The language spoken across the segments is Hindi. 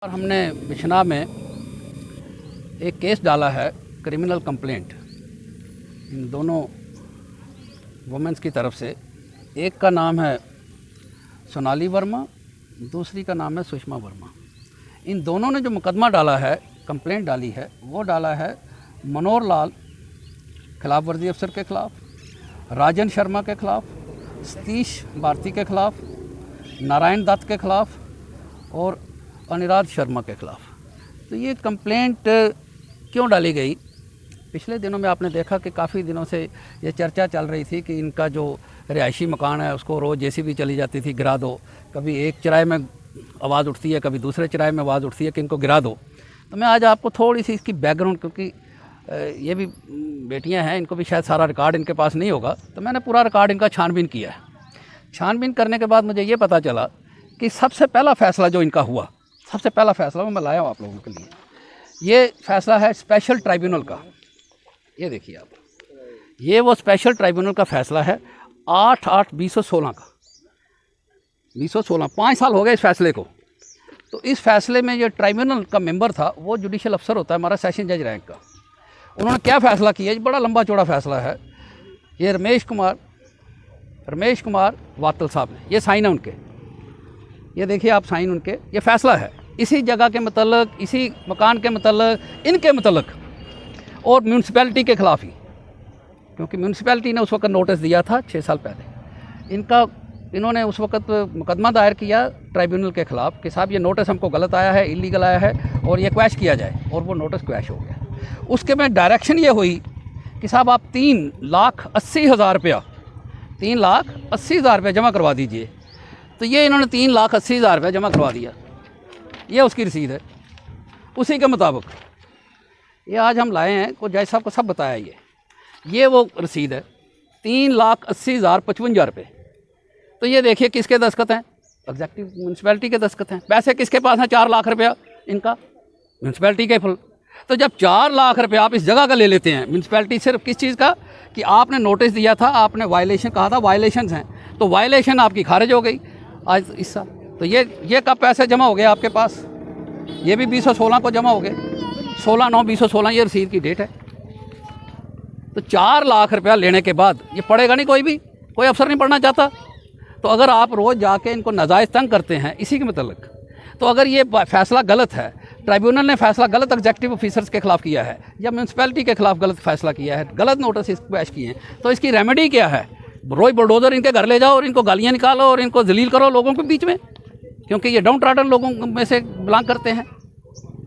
और हमने बिछना में एक केस डाला है, क्रिमिनल कंप्लेंट, इन दोनों वुमेंस की तरफ से। एक का नाम है सोनाली वर्मा, दूसरी का नाम है सुषमा वर्मा। इन दोनों ने जो मुकदमा डाला है, कंप्लेंट डाली है, वो डाला है मनोहर लाल खिलाफ वर्जी अफसर के ख़िलाफ़, राजन शर्मा के ख़िलाफ़, सतीश भारती के ख़िलाफ़, नारायण दत्त के ख़िलाफ़ और अनिराध शर्मा के ख़िलाफ़। तो ये कंप्लेंट क्यों डाली गई? पिछले दिनों में आपने देखा कि काफ़ी दिनों से ये चर्चा चल रही थी कि इनका जो रिहायशी मकान है उसको रोज़ जेसीबी चली जाती थी, गिरा दो। कभी एक चराए में आवाज़ उठती है, कभी दूसरे चराए में आवाज़ उठती है कि इनको गिरा दो। तो मैं आज आपको थोड़ी सी इसकी बैकग्राउंड, क्योंकि ये भी बेटियां हैं, इनको भी शायद सारा रिकॉर्ड इनके पास नहीं होगा, तो मैंने पूरा रिकॉर्ड इनका छानबीन किया है। छानबीन करने के बाद मुझे ये पता चला कि सबसे पहला फ़ैसला जो इनका हुआ, सबसे पहला फ़ैसला वो मैं लाया हूँ आप लोगों के लिए। ये फ़ैसला है स्पेशल ट्राइब्यूनल का। ये देखिए आप, ये वो स्पेशल ट्राइब्यूनल का फ़ैसला है 8/8/2016 का। 2016, 5 साल हो गए इस फैसले को। तो इस फैसले में जो ट्राइब्यूनल का मेंबर था वो जुडिशल अफसर होता है हमारा, सेशन जज रैंक का। उन्होंने क्या फ़ैसला किया, बड़ा लंबा चौड़ा फ़ैसला है। ये रमेश कुमार वातल साहब ने, ये साइन है उनके, ये देखिए आप साइन उनके। ये फ़ैसला है इसी जगह के मतलब, इसी मकान के मतलब, इनके मतलब और म्यूनसिपैलिटी के ख़िलाफ़ ही, क्योंकि म्यूनसिपैलिटी ने उस वक्त नोटिस दिया था 6 साल पहले। इन्होंने उस वक्त मुकदमा दायर किया ट्राइब्यूनल के ख़िलाफ़ कि साहब ये नोटिस हमको गलत आया है, इलीगल आया है और ये क्वैश किया जाए, और वो नोटिस क्वैश हो गया। उसके में डायरेक्शन ये हुई कि साहब आप 3,80,000 रुपया, 3,80,000 रुपया जमा करवा दीजिए। तो ये इन्होंने 3,80,000 रुपया जमा करवा दिया। ये उसकी रसीद है। उसी के मुताबिक ये आज हम लाए हैं, को जज साहब को सब बताया। ये वो रसीद है, 3,80,055 रुपये। तो ये देखिए किसके दस्तखत हैं, एग्जेक्टिव म्यूनसिपैलिटी के दस्तखत हैं। पैसे किसके पास हैं? 4 लाख रुपया इनका, म्यूनसिपैलिटी के फुल। तो जब 4 लाख रुपया आप इस जगह का ले लेते हैं, म्यूनसिपैलिटी सिर्फ किस चीज़ का, कि आपने नोटिस दिया था, आपने वायलेशन कहा था, वायलेशंस हैं, तो वायलेशन आपकी खारिज हो गई आज इस साल। तो ये कब पैसे जमा हो गए आपके पास? ये भी 2016 को जमा हो गए, 16/9/2016 ये रसीद की डेट है। तो 4 लाख रुपया लेने के बाद ये पढ़ेगा नहीं, कोई अफसर नहीं पढ़ना चाहता। तो अगर आप रोज़ जाके इनको नाजायज़ तंग करते हैं इसी के मतलब, तो अगर ये फ़ैसला गलत है, ट्राइब्यूनल ने फ़ैसला गलत एग्जेक्टिव ऑफिसर्स के ख़िलाफ़ किया है या म्यूनसिपैलिटी के ख़िलाफ़ गलत फ़ैसला किया है, गलत नोटिस पेश किए हैं, तो इसकी रेमेडी क्या है? रोज बुलडोज़र इनके घर ले जाओ और इनको गालियाँ निकालो और इनको जलील करो लोगों के बीच में, क्योंकि ये डाउन ट्रॉडन लोगों में से बिलोंग करते हैं।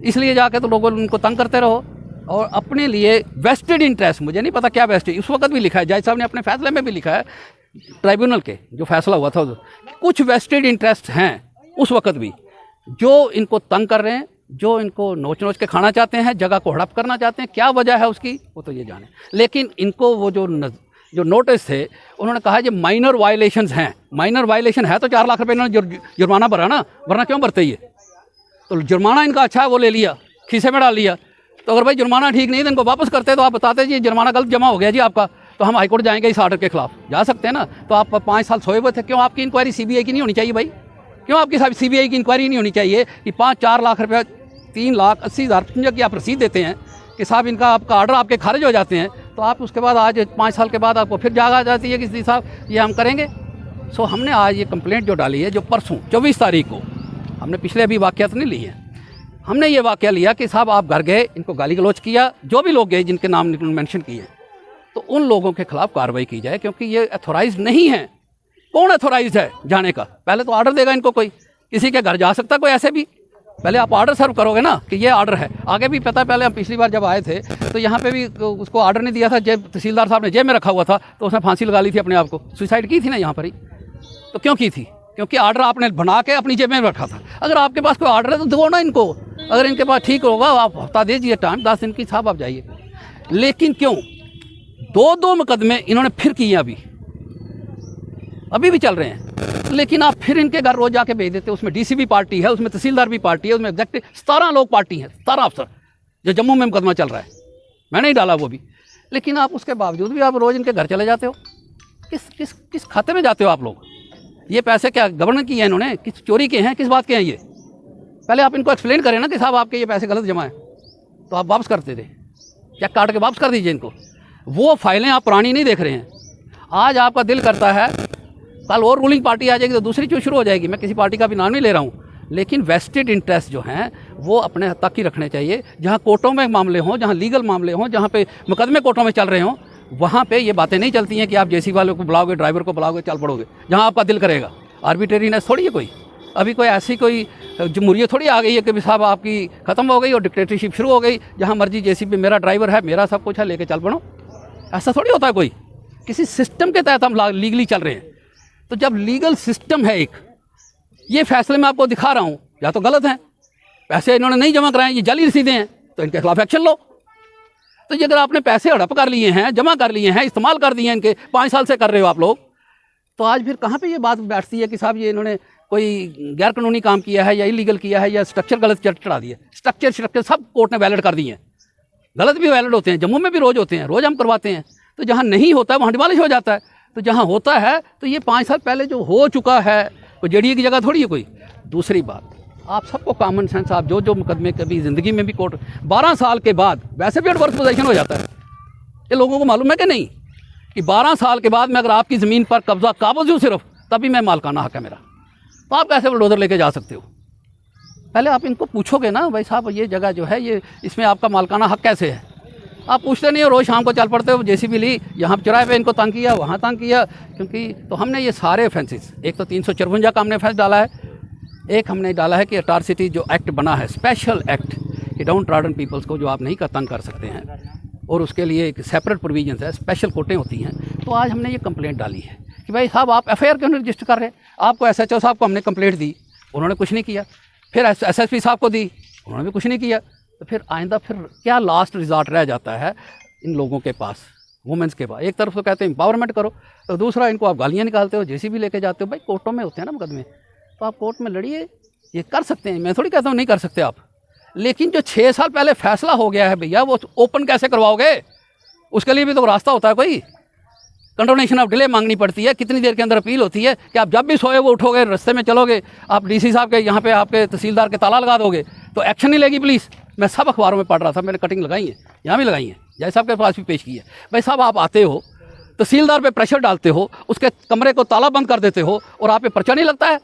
इसलिए जाके तो लोगों उनको तंग करते रहो और अपने लिए वेस्टेड इंटरेस्ट, मुझे नहीं पता क्या वेस्टेड, उस वक्त भी लिखा है, जज साहब ने अपने फैसले में भी लिखा है, ट्राइब्यूनल के जो फैसला हुआ था, कुछ वेस्टेड इंटरेस्ट हैं उस वक्त भी, जो इनको तंग कर रहे हैं, जो इनको नोच के खाना चाहते हैं, जगह को हड़प करना चाहते हैं। क्या वजह है उसकी, वो तो ये जाने। लेकिन इनको वो जो नोटिस थे, उन्होंने कहा ये माइनर वायलेशंस हैं। माइनर वायलेशन है तो 4 लाख रुपए इन्होंने जुर्माना भरा ना, वरना क्यों भरते ये? तो जुर्माना इनका अच्छा है, वो ले लिया, खीसे में डाल लिया। तो अगर भाई जुर्माना ठीक नहीं है तो इनको वापस करते, तो आप बताते जी जुर्माना गलत जमा हो गया जी आपका, तो हम हाईकोर्ट जाएंगे इस आर्डर के खिलाफ, जा सकते हैं ना। तो आप 5 साल सोए हुए थे, क्यों आपकी इंक्वायरी सीबीआई की नहीं होनी चाहिए भाई? क्यों आपकी सीबीआई की इंक्वायरी नहीं होनी चाहिए कि 4 लाख रुपया, 3,80,000 की आप रसीद देते हैं कि साहब इनका आपका आर्डर आपके खारिज हो जाते हैं, तो आप उसके बाद आज 5 साल के बाद आपको फिर जाग आ जाती है कि साहब ये हम करेंगे। सो हमने आज ये कंप्लेंट जो डाली है, जो परसों 24 तारीख को, हमने पिछले अभी वाक़यात नहीं लिए हैं, हमने ये वाक़या लिया कि साहब आप घर गए, इनको गाली गलौज किया, जो भी लोग गए जिनके नाम मेंशन किए, तो उन लोगों के खिलाफ कार्रवाई की जाए, क्योंकि ये अथोराइज नहीं है। कौन अथोराइज है जाने का? पहले तो आर्डर देगा इनको कोई, किसी के घर जा सकता कोई ऐसे भी? पहले आप आर्डर सर्व करोगे ना कि ये आर्डर है। आगे भी पता है, पहले हम पिछली बार जब आए थे तो यहाँ पे भी उसको आर्डर नहीं दिया था, जेब तहसीलदार साहब ने जेब में रखा हुआ था, तो उसने फांसी लगा ली थी अपने आप को, सुसाइड की थी ना यहाँ पर ही। तो क्यों की थी? क्योंकि आर्डर आपने बना के अपनी जेब में रखा था। अगर आपके पास कोई आर्डर है तो दो ना इनको, अगर इनके पास ठीक होगा आप हफ्ता दीजिए टाइम, 10 दिन की साहब आप जाइए। लेकिन क्यों 2 मुकदमे इन्होंने फिर किए, अभी भी चल रहे हैं। लेकिन आप फिर इनके घर रोज जाके भेज देते, उसमें डीसीपी पार्टी है, उसमें तहसीलदार भी पार्टी है, उसमें एग्जेक्टिव 17 लोग पार्टी हैं, 17 अफसर, जो जम्मू में मुकदमा चल रहा है, मैंने ही डाला वो भी। लेकिन आप उसके बावजूद भी आप रोज़ इनके घर चले जाते हो। किस खाते में जाते हो आप लोग? ये पैसे क्या गवर्नमेंट की है, इन्होंने किस चोरी के हैं, किस बात के हैं ये? पहले आप इनको एक्सप्लेन करें ना कि साहब आपके ये पैसे गलत जमा है, तो आप वापस करते थे, चेक काट के वापस कर दीजिए इनको। वो फाइलें आप पुरानी नहीं देख रहे हैं। आज आपका दिल करता है, कल और रूलिंग पार्टी आ जाएगी तो दूसरी चीज़ शुरू हो जाएगी। मैं किसी पार्टी का भी नाम नहीं ले रहा हूँ, लेकिन वेस्टेड इंटरेस्ट जो हैं वो अपने हद तक ही रखने चाहिए। जहाँ कोर्टों में मामले हों, जहाँ लीगल मामले हों, जहाँ पे मुकदमे कोर्टों में चल रहे हों, वहाँ पे ये बातें नहीं चलती हैं कि आप जेसी वालों को बुलाओगे, ड्राइवर को बुलाओगे, चल पड़ोगे जहाँ आपका दिल करेगा। आर्बिट्रेरीनेस थोड़ी है कोई। अभी कोई ऐसी कोई जमहूरियत थोड़ी आ गई है कि साहब आपकी ख़त्म हो गई और डिक्टेटरशिप शुरू हो गई, जहाँ मर्जी जेसी पे मेरा ड्राइवर है, मेरा सब कुछ है, लेके चल पड़ो। ऐसा थोड़ी होता है कोई। किसी सिस्टम के तहत हम लीगली चल रहे हैं। तो जब लीगल सिस्टम है एक, ये फैसले मैं आपको दिखा रहा हूँ, या तो गलत हैं, पैसे इन्होंने नहीं जमा कराए, ये जाली रसीदें हैं, तो इनके खिलाफ एक्शन लो। तो ये अगर आपने पैसे हड़प कर लिए हैं, जमा कर लिए हैं, इस्तेमाल कर दिए हैं, इनके 5 साल से कर रहे हो आप लोग, तो आज फिर कहाँ पे ये बात बैठती है कि साहब ये इन्होंने कोई गैर कानूनी काम किया है या इलीगल किया है या स्ट्रक्चर गलत चढ़ा दिया। स्ट्रक्चर सब कोर्ट ने वैलिड कर दिए हैं। गलत भी वैलिड होते हैं, जम्मू में भी रोज़ होते हैं, रोज़ हम करवाते हैं। तो जहाँ नहीं होता है वहाँ डिमॉलिश हो जाता है। तो जहाँ होता है तो ये 5 साल पहले जो हो चुका है, कोई जेडीए की जगह थोड़ी है कोई। दूसरी बात, आप सबको कॉमन सेंस, आप जो मुकदमे कभी ज़िंदगी में भी कोर्ट 12 साल के बाद वैसे भी एडवर्स पोजीशन हो जाता है। ये लोगों को मालूम है कि नहीं कि 12 साल के बाद मैं अगर आपकी ज़मीन पर कब्जा काबज हूँ सिर्फ, तभी मैं मालकाना हक है मेरा। तो आप कैसे बुलडोज़र लेके जा सकते हो? पहले आप इनको पूछोगे ना, भाई साहब ये जगह जो है ये इसमें आपका मालकाना हक कैसे है। आप पूछते नहीं हो, रोज़ शाम को चल पड़ते हो, जेसीबी ली, यहाँ चौराहे पे इनको तंग किया, वहाँ तंग किया। क्योंकि तो हमने ये सारे ऑफेंसेस, एक तो 354 का हमने ऑफेंस डाला है, एक हमने डाला है कि अट्रॉसिटी जो एक्ट बना है, स्पेशल एक्ट कि डाउन ट्रॉडन पीपल्स को जो आप नहीं तंग कर सकते हैं, और उसके लिए एक सेपरेट प्रोविजंस है, स्पेशल कोर्टें होती हैं। तो आज हमने ये कंप्लेंट डाली है कि भाई साहब आप एफआईआर क्यों नहीं रजिस्टर कर रहे। आपको एसएचओ साहब को हमने कंप्लेंट दी, उन्होंने कुछ नहीं किया। फिर एसएसपी साहब को दी, उन्होंने भी कुछ नहीं किया। तो फिर आइंदा फिर क्या लास्ट रिजॉर्ट रह जाता है इन लोगों के पास, वुमेंस के पास। एक तरफ तो कहते हैं एम्पावरमेंट करो, तो दूसरा इनको आप गालियाँ निकालते हो, जेसीबी लेके जाते हो। भाई कोर्टों में होते हैं ना मुकदमे, तो आप कोर्ट में लड़िए, ये कर सकते हैं। मैं थोड़ी कहता हूँ नहीं कर सकते आप, लेकिन जो 6 साल पहले फैसला हो गया है भैया, वो ओपन कैसे करवाओगे? उसके लिए भी तो रास्ता होता है कोई। कंडोनेशन ऑफ डिले मांगनी पड़ती है, कितनी देर के अंदर अपील होती है कि आप जब भी सोए वो उठोगे, रास्ते में चलोगे, आप डीसी साहब के यहाँ पे आपके तहसीलदार के ताला लगा दोगे तो एक्शन नहीं लेगी पुलिस। मैं सब अखबारों में पढ़ रहा था, मैंने कटिंग लगाई है, यहाँ भी लगाई है, जय साहब के पास भी पेश की है। भाई साहब आप आते हो, तहसीलदार पे प्रेशर डालते हो, उसके कमरे को ताला बंद कर देते हो, और आप पे पर्चा नहीं लगता है।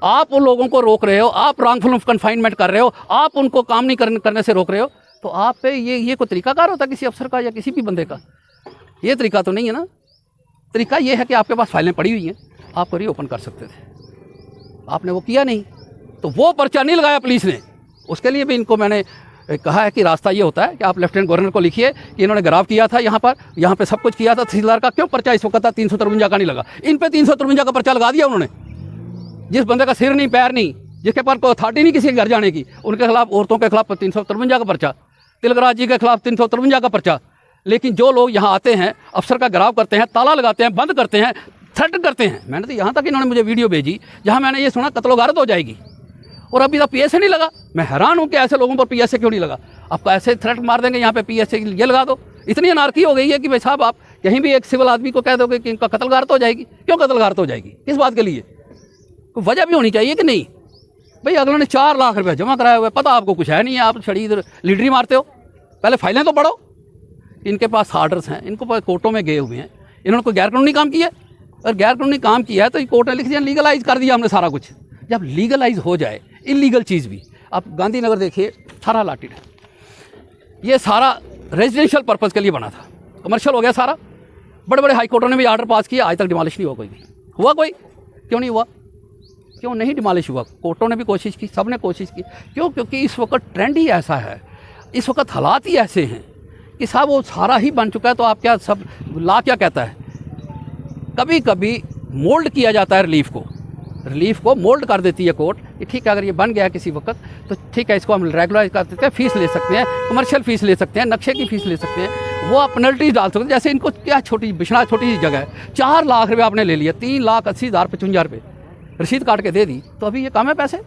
आप उन लोगों को रोक रहे हो, आप रॉन्गफुल कन्फाइनमेंट कर रहे हो, आप उनको काम नहीं करने से रोक रहे हो। तो आप पे ये कोई तरीकाकार होता है किसी अफसर का या किसी भी बंदे का? ये तरीका तो नहीं है ना। तरीका ये है कि आपके पास फाइलें पड़ी हुई हैं, आप रीओपन कर सकते थे, आपने वो किया नहीं, तो वो पर्चा नहीं लगाया पुलिस ने। उसके लिए भी इनको मैंने कहा है कि रास्ता ये होता है कि आप लेफ्टिनेंट गवर्नर को लिखिए कि इन्होंने गिरफ्तार किया था, यहाँ पे सब कुछ किया था, तहसीलदार का क्यों पर्चा इस वक्त 353 का नहीं लगा? इन पे 353 का पर्चा लगा दिया उन्होंने। जिस बंदे का सिर नहीं, पैर नहीं, जिसके पास कोई अथॉरिटी नहीं किसी के घर जाने की, उनके खिलाफ, औरतों के खिलाफ 353 का पर्चा, तिलकराज जी के खिलाफ 353 का पर्चा। लेकिन जो लोग यहाँ आते हैं, अफसर का गिराव करते हैं, ताला लगाते हैं, बंद करते हैं, थ्रेट करते हैं। मैंने तो यहाँ तक इन्होंने मुझे वीडियो भेजी जहाँ मैंने ये सुना कत्लो गारत हो जाएगी, और अभी तक पीएसए नहीं लगा। मैं हैरान हूँ कि ऐसे लोगों पर पीएसए क्यों नहीं लगा। आपको ऐसे थ्रेट मार देंगे, यहाँ पे पीएसए ये लगा दो। इतनी अनारकी हो गई है कि भाई साहब आप कहीं भी एक सिविल आदमी को कह दोगे कि इनका कत्ल गारत हो जाएगी। क्यों कत्ल गारत हो जाएगी? किस बात के लिए? कोई वजह भी होनी चाहिए कि नहीं। भाई अगले ने 4 लाख रुपये जमा कराया हुआ है, पता आपको कुछ है नहीं है, आप छड़ी इधर लीडरी मारते हो। पहले फाइलें तो पढ़ो। इनके पास आर्डर्स हैं, इनको पास कोर्टों में गए हुए हैं, इन्होंने कोई गैरकानूनी काम किया। और गैरकानूनी काम किया है तो कोर्ट ने लिख दिया, लीगलाइज कर दिया हमने सारा कुछ। जब लीगलाइज हो जाए इलीगल चीज़ भी, आप गांधीनगर देखिए, सारा लाटेड है, ये सारा रेजिडेंशियल पर्पज़ के लिए बना था, कमर्शियल हो गया सारा। बड़े बड़े हाई कोर्टों ने भी आर्डर पास किया, आज तक डिमॉलिश नहीं हुआ कोई भी। हुआ कोई? क्यों नहीं हुआ? क्यों नहीं डिमॉलिश हुआ? कोर्टों ने भी कोशिश की, सब ने कोशिश की। क्यों? क्योंकि इस वक्त ट्रेंड ही ऐसा है, इस वक्त हालात ही ऐसे हैं कि साहब वो सारा ही बन चुका है। तो आप क्या सब ला क्या कहता है, कभी कभी मोल्ड किया जाता है रिलीफ को मोल्ड कर देती है कोर्ट कि ठीक है, अगर ये बन गया है किसी वक्त तो ठीक है, इसको हम रेगुलराइज कर देते हैं, फीस ले सकते हैं, कमर्शियल फीस ले सकते हैं, नक्शे की फीस ले सकते हैं, वो आप पेनल्टीज डाल सकते हैं। जैसे इनको क्या छोटी बिछड़ा छोटी सी जगह है, 4 लाख रुपये आपने ले लिया, 3,80,55 रुपये रसीद काट के दे दी, तो अभी ये कम है पैसे।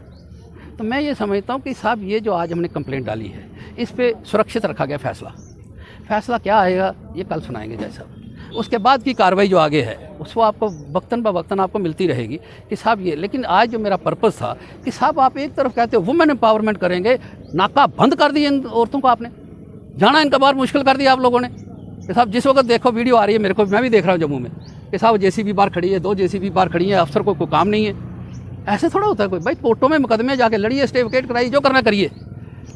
तो मैं ये समझता हूँ कि साहब ये जो आज हमने कंप्लेंट डाली है, इस पर सुरक्षित रखा गया फैसला क्या आएगा ये कल सुनाएंगे जय साहब। उसके बाद की कार्रवाई जो आगे है उसको आपको वक्तन ब वक्तन आपको मिलती रहेगी कि साहब ये। लेकिन आज जो मेरा पर्पस था कि साहब आप एक तरफ कहते हो वुमेन एम्पावरमेंट करेंगे, नाका बंद कर दिए इन औरतों को, आपने जाना इनका बार मुश्किल कर दिया आप लोगों ने कि साहब जिस वक्त देखो वीडियो आ रही है मेरे को, मैं भी देख रहा हूँ जम्मू में कि साहब जेसीबी बार खड़ी है, 2 जेसीबी बार खड़ी है, अफसर को कोई काम नहीं है। ऐसे थोड़ा होता है कोई, भाई कोर्टों में मुकदमे जाके लड़िए, स्टे विकेट कराइए, जो करना करिए,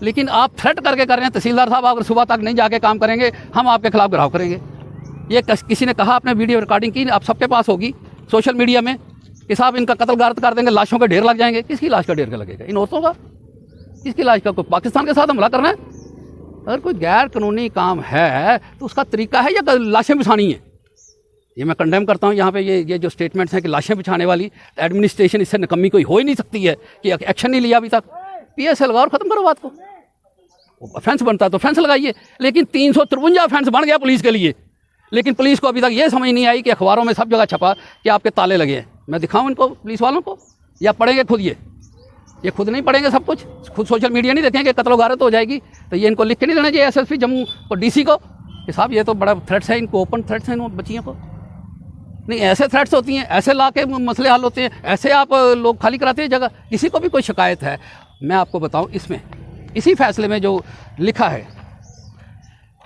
लेकिन आप थ्रेट करके कर रहे हैं तहसीलदार साहब अगर सुबह तक नहीं जाके काम करेंगे हम आपके खिलाफ घिराव करेंगे। ये किसी ने कहा, आपने वीडियो रिकॉर्डिंग की, आप सबके पास होगी सोशल मीडिया में कि साहब इनका कत्ल गारत कर देंगे, लाशों के ढेर लग जाएंगे। किसकी लाश का ढेर लगेगा? इन औरतों का? किसकी लाश का? कोई पाकिस्तान के साथ हमला करना है? अगर कोई गैर कानूनी काम है तो उसका तरीका है या लाशें बिछानी है? ये मैं कंडेम करता हूँ यहाँ पे ये जो स्टेटमेंट्स हैं कि लाशें बिछाने वाली, एडमिनिस्ट्रेशन इससे निकम्मी कोई हो ही नहीं सकती है कि एक्शन नहीं लिया अभी तक। PSA लगाओ और ख़त्म करो बात को। ऑफेंस बनता है तो ऑफेंस लगाइए, लेकिन 353 ऑफेंस बन गया पुलिस के लिए, लेकिन पुलिस को अभी तक ये समझ नहीं आई कि अखबारों में सब जगह छपा कि आपके ताले लगे हैं। मैं दिखाऊँ इनको पुलिस वालों को या पढ़ेंगे खुद? ये खुद नहीं पढ़ेंगे सब कुछ, खुद सोशल मीडिया नहीं देखेंगे, कत्ल गारत हो जाएगी तो ये इनको लिख के नहीं देना चाहिए SSP जम्मू को, DC को कि साहब ये तो बड़ा थ्रेट्स है, इनको ओपन थ्रेट्स हैं इन बच्चियों को। नहीं, ऐसे थ्रेट्स होती हैं, ऐसे ला के मसले हल होते हैं, ऐसे आप लोग खाली कराते हैं जगह। किसी को भी कोई शिकायत है, मैं आपको बताऊं, इसमें इसी फैसले में जो लिखा है,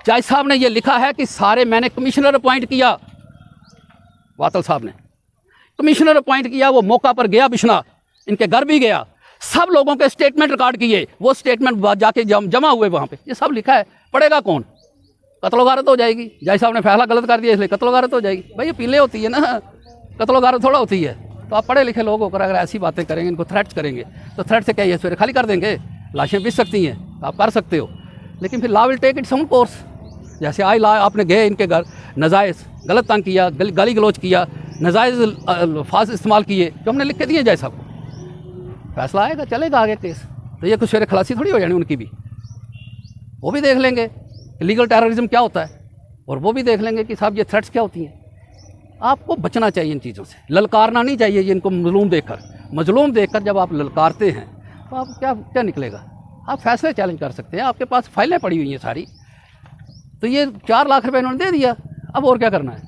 जज साहब ने ये लिखा है कि सारे मैंने कमिश्नर अपॉइंट किया, वातल साहब ने कमिश्नर अपॉइंट किया, वो मौका पर गया, बिश्ना इनके घर भी गया, सब लोगों के स्टेटमेंट रिकॉर्ड किए, वो स्टेटमेंट जाके जमा हुए वहाँ पे, ये सब लिखा है। पढ़ेगा कौन? कत्ल गारत हो जाएगी। जज साहब ने फैसला गलत कर दिया इसलिए कत्ल गारत हो जाएगी। भाई ये पीले होती है ना, कत्ल गारत थोड़ा होती है। तो आप पढ़े लिखे लोग होकर अगर ऐसी बातें करेंगे, इनको थ्रेट्स करेंगे, तो थ्रेट से क्या ये सवेरे खाली कर देंगे? लाशें बिछ सकती हैं, आप कर सकते हो, लेकिन फिर law will take its own course. जैसे आई ला आपने गए इनके घर, नाजायज़ गलत तंग किया, गाली गलोच किया, नाजायज़ अल्फाज इस्तेमाल किए, जो हमने लिख के दिए जज साहब को। फैसला आएगा, चलेगा आगे केस, तो ये कुछ सवेरे खलासी थोड़ी हो जानी उनकी भी। वो भी देख लेंगे लीगल टेररिज्म क्या होता है, और वो भी देख लेंगे कि साहब ये थ्रेट्स क्या होती हैं। आपको बचना चाहिए इन चीज़ों से, ललकारना नहीं चाहिए इनको। मजलूम देखकर जब आप ललकारते हैं तो आप क्या निकलेगा? आप फैसले चैलेंज कर सकते हैं, आपके पास फाइलें पड़ी हुई हैं सारी। तो ये 4 लाख रुपए इन्होंने दे दिया, अब और क्या करना है?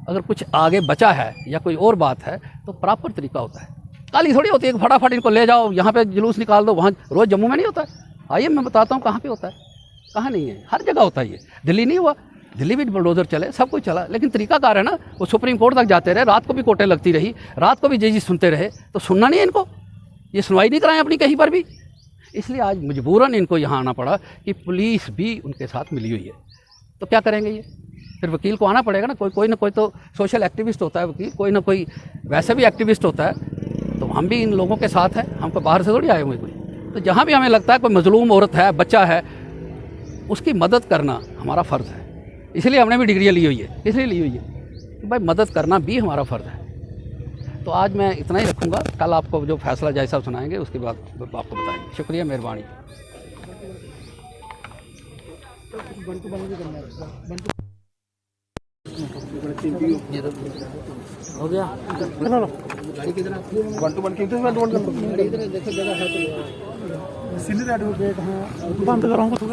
अगर कुछ आगे बचा है या कोई और बात है तो प्रॉपर तरीका होता है। काली थोड़ी होती है कि फटाफट इनको ले जाओ, यहाँ पे जुलूस निकाल दो, वहाँ रोज़ जम्मू में नहीं होता है। आइए मैं बताता हूँ कहाँ पे होता है, कहाँ नहीं है, हर जगह होता है। ये दिल्ली नहीं हुआ, दिल्ली भी बुलडोजर चले, सब कुछ चला, लेकिन तरीकाकार है ना। वो सुप्रीम कोर्ट तक जाते रहे, रात को भी कोर्टें लगती रही, रात को भी जज सुनते रहे, तो सुनना नहीं है इनको, ये सुनवाई नहीं कराएं अपनी कहीं पर भी। इसलिए आज मजबूरन इनको यहाँ आना पड़ा कि पुलिस भी उनके साथ मिली हुई है। तो क्या करेंगे ये? फिर वकील को आना पड़ेगा ना, कोई ना कोई तो सोशल एक्टिविस्ट होता है वकील, कोई ना कोई वैसे भी एक्टिविस्ट होता है। तो हम भी इन लोगों के साथ हैं, हमको बाहर से थोड़ी आए हुए कोई। तो जहाँ भी हमें लगता है कोई मजलूम औरत है, बच्चा है, उसकी मदद करना हमारा फ़र्ज़ है। इसलिए हमने भी डिग्रियाँ ली हुई है, इसलिए ली हुई है कि भाई मदद करना भी हमारा फ़र्ज़ है। तो आज मैं इतना ही रखूँगा, कल आपको जो फैसला जज साहब सुनाएंगे उसके बाद आपको बताएंगे। शुक्रिया, मेहरबानी। हो गया सीनियर एडवोकेट हैं, बंद कराऊंगा तो